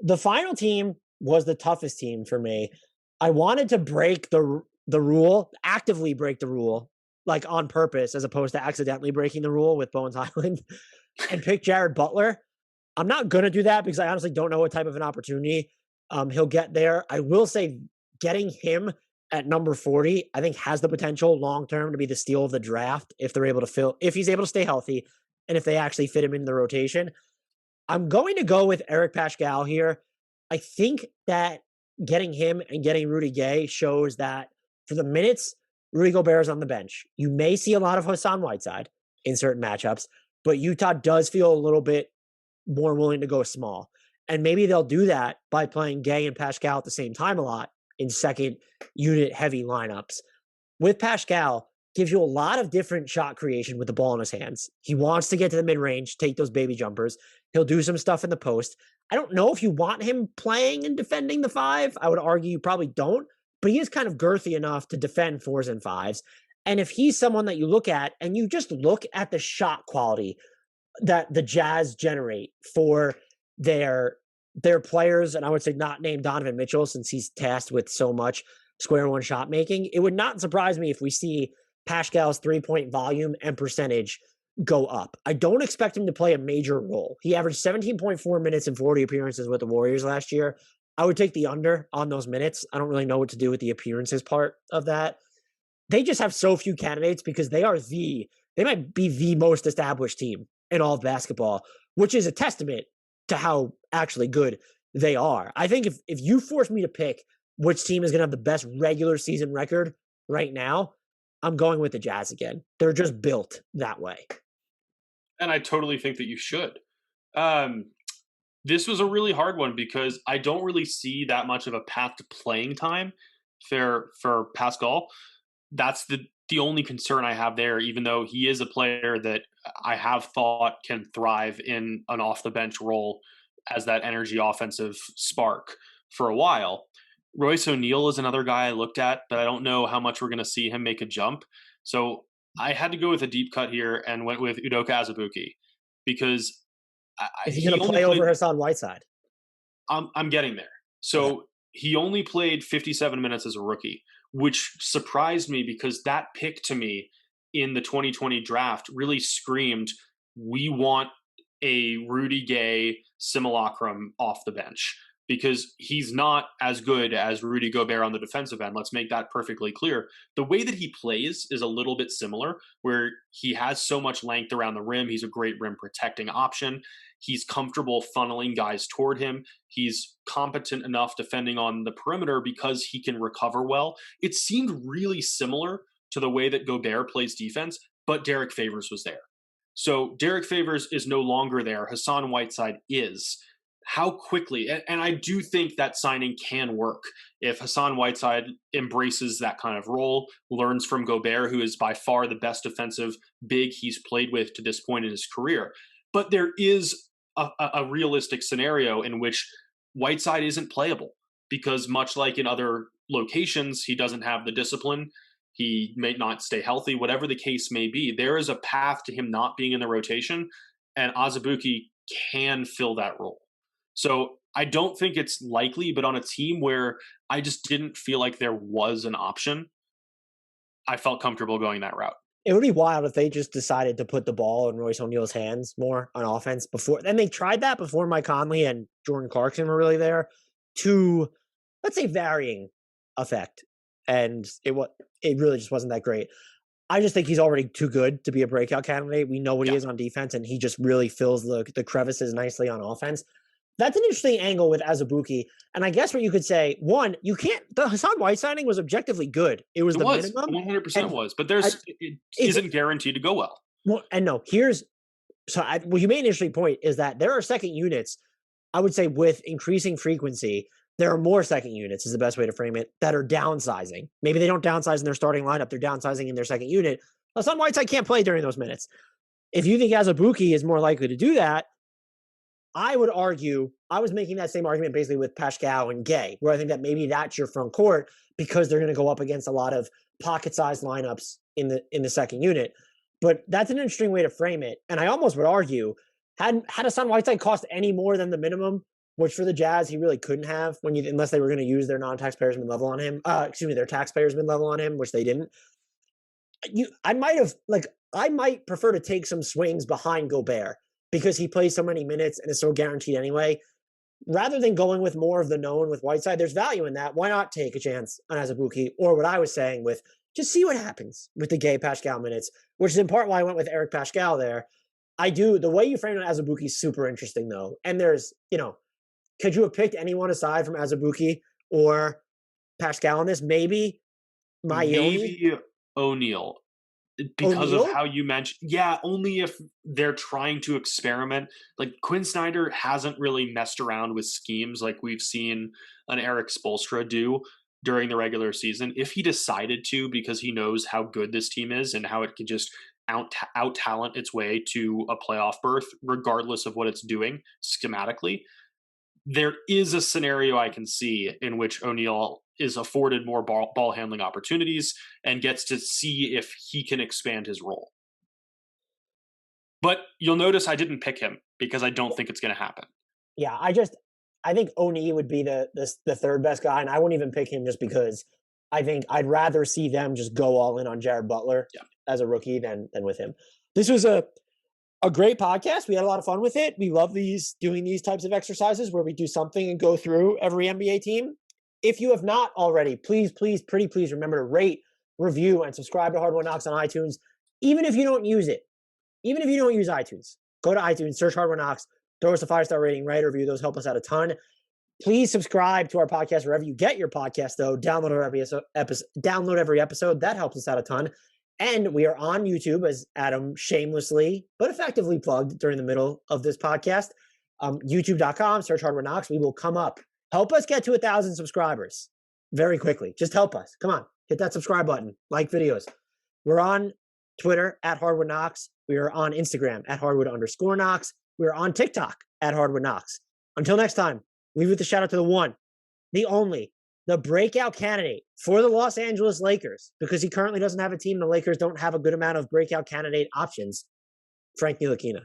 the final team was the toughest team for me. I wanted to break the rule, actively break the rule, like on purpose, as opposed to accidentally breaking the rule with Bones Highland, and pick Jared Butler. I'm not gonna do that because I honestly don't know what type of an opportunity he'll get there. I will say getting him at number 40, I think has the potential long term to be the steal of the draft if they're able to if he's able to stay healthy and if they actually fit him into the rotation. I'm going to go with Eric Paschall here. I think that getting him and getting Rudy Gay shows that for the minutes Rudy Gobert is on the bench, you may see a lot of Hassan Whiteside in certain matchups, but Utah does feel a little bit more willing to go small. And maybe they'll do that by playing Gay and Paschall at the same time a lot in second unit heavy lineups. With Paschall, gives you a lot of different shot creation with the ball in his hands. He wants to get to the mid-range, take those baby jumpers. He'll do some stuff in the post. I don't know if you want him playing and defending the 5. I would argue you probably don't, but he is kind of girthy enough to defend 4s and 5s. And if he's someone that you look at and you just look at the shot quality that the Jazz generate for their players, and I would say not named Donovan Mitchell since he's tasked with so much square one shot making, it would not surprise me if we see Paschall's 3-point volume and percentage go up. I don't expect him to play a major role. He averaged 17.4 minutes and 40 appearances with the Warriors last year. I would take the under on those minutes. I don't really know what to do with the appearances part of that. They just have so few candidates because they might be the most established team in all of basketball, which is a testament to how actually good they are. I think if you force me to pick which team is going to have the best regular season record right now, I'm going with the Jazz again. They're just built that way. And I totally think that you should. This was a really hard one because I don't really see that much of a path to playing time for Paschall. That's the only concern I have there, even though he is a player that I have thought can thrive in an off-the-bench role as that energy offensive spark for a while. Royce O'Neil is another guy I looked at, but I don't know how much we're going to see him make a jump. So I had to go with a deep cut here and went with Udoka Azubuike because is he going to play over Hassan Whiteside? I'm getting there. So he only played 57 minutes as a rookie, which surprised me because that pick to me in the 2020 draft really screamed, we want a Rudy Gay simulacrum off the bench. Because he's not as good as Rudy Gobert on the defensive end. Let's make that perfectly clear. The way that he plays is a little bit similar, where he has so much length around the rim. He's a great rim protecting option. He's comfortable funneling guys toward him. He's competent enough defending on the perimeter because he can recover well. It seemed really similar to the way that Gobert plays defense, but Derek Favors was there. So Derek Favors is no longer there. Hassan Whiteside is. How quickly, and I do think that signing can work if Hassan Whiteside embraces that kind of role, learns from Gobert, who is by far the best defensive big he's played with to this point in his career. But there is a realistic scenario in which Whiteside isn't playable because much like in other locations, he doesn't have the discipline. He may not stay healthy, whatever the case may be. There is a path to him not being in the rotation, and Azubuike can fill that role. So I don't think it's likely, but on a team where I just didn't feel like there was an option, I felt comfortable going that route. It would be wild if they just decided to put the ball in Royce O'Neil's hands more on offense before. And they tried that before Mike Conley and Jordan Clarkson were really there to, let's say, varying effect. And it really just wasn't that great. I just think he's already too good to be a breakout candidate. We know what he is on defense, and he just really fills the crevices nicely on offense. That's an interesting angle with Azubuike. And I guess what you could say, one, the Hassan White signing was objectively good. It was minimum. 100% was, but it isn't guaranteed to go well. Well, and no, you made an interesting point is that there are second units, I would say with increasing frequency, there are more second units is the best way to frame it, that are downsizing. Maybe they don't downsize in their starting lineup. They're downsizing in their second unit. Hassan Whiteside can't play during those minutes. If you think Azubuike is more likely to do that, I would argue, I was making that same argument basically with Paschall and Gay, where I think that maybe that's your front court because they're going to go up against a lot of pocket-sized lineups in the second unit. But that's an interesting way to frame it. And I almost would argue, had Hassan Whiteside cost any more than the minimum, which for the Jazz, he really couldn't have unless they were going to use their non-taxpayers mid-level on him. Their taxpayers mid-level on him, which they didn't. I might prefer to take some swings behind Gobert because he plays so many minutes and is so guaranteed anyway. Rather than going with more of the known with Whiteside, there's value in that. Why not take a chance on Azubuike? Or what I was saying with just see what happens with the Gay Paschall minutes, which is in part why I went with Eric Paschall there. The way you framed Azubuike is super interesting though. And there's, could you have picked anyone aside from Azubuike or Paschall in this? Maybe Maybe O'Neil. Because of how you mentioned, only if they're trying to experiment. Like Quinn Snyder hasn't really messed around with schemes like we've seen an Eric Spoelstra do during the regular season. If he decided to, because he knows how good this team is and how it can just out talent its way to a playoff berth, regardless of what it's doing schematically, there is a scenario I can see in which O'Neil is afforded more ball handling opportunities and gets to see if he can expand his role. But you'll notice I didn't pick him because I don't think it's going to happen. Yeah, I think O'Neil would be the third best guy, and I wouldn't even pick him just because I think I'd rather see them just go all in on Jared Butler as a rookie than with him. This was a great podcast. We had a lot of fun with it. We love doing these types of exercises where we do something and go through every NBA team. If you have not already, please remember to rate, review, and subscribe to Hardwood Knocks on iTunes. Even if you don't use it, even if you don't use iTunes, go to iTunes, search Hardwood Knocks, throw us a 5-star rating, write a review. Those help us out a ton. Please subscribe to our podcast wherever you get your podcast, though. Download every episode. That helps us out a ton. And we are on YouTube, as Adam shamelessly but effectively plugged during the middle of this podcast. YouTube.com, search Hardwood Knocks. We will come up. Help us get to 1,000 subscribers very quickly. Just help us. Come on. Hit that subscribe button. Like videos. We're on Twitter at Hardwood Knocks. We are on Instagram at Hardwood_Knocks. We're on TikTok at Hardwood Knocks. Until next time, leave with a shout out to the one, the only, the breakout candidate for the Los Angeles Lakers, because he currently doesn't have a team. The Lakers don't have a good amount of breakout candidate options. Frank Ntilikina.